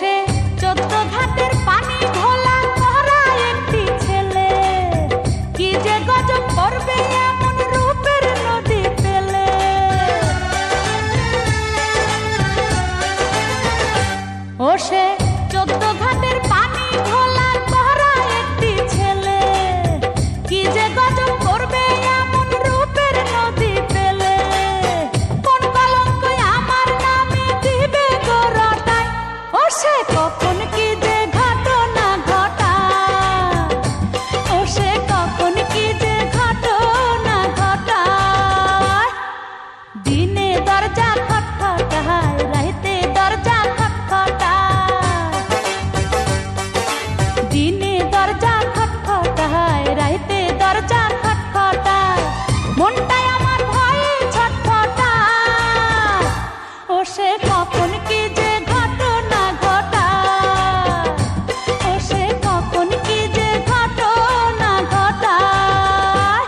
সে 14 ঘাটের পানি ভোলা করা একটি ছেলে, কি যে গজব করবে এমন রূপের নদী পেলে। ও সে 14 ঘাটের পানি ভোলা করা একটি ছেলে, কি যে গজব করবে এমন রূপের নদী পেলে। কোন কলঙ্ক আমার নামে দিবে গো রটায়, ও সে কখন কি যে ঘটনা ঘটায়, ও সে কখন কি যে ঘটনা ঘটায়। দিনে দরজা খটখটায়, রাইতে দরজা খটখটায়, দিনে দরজা খটখটায়, রাইতে দরজা খটখটায়। মনটাই আমার ভয়ে ছটফটায়, ও সে কখন কি যে ঘটনা ঘটায়, ও সে কখন কি যে ঘটনা ঘটায়।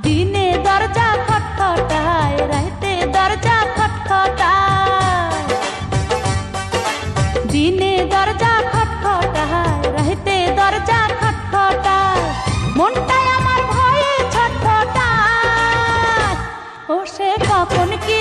দিনে দরজা খটখটায়, রাইতে দরজা খটখটায়, দিনে দরজা খটখটায়, রাইতে দরজা খটখটায়। মনটাই আমার ভয়ে ছটফটায়, ও সে কখন কি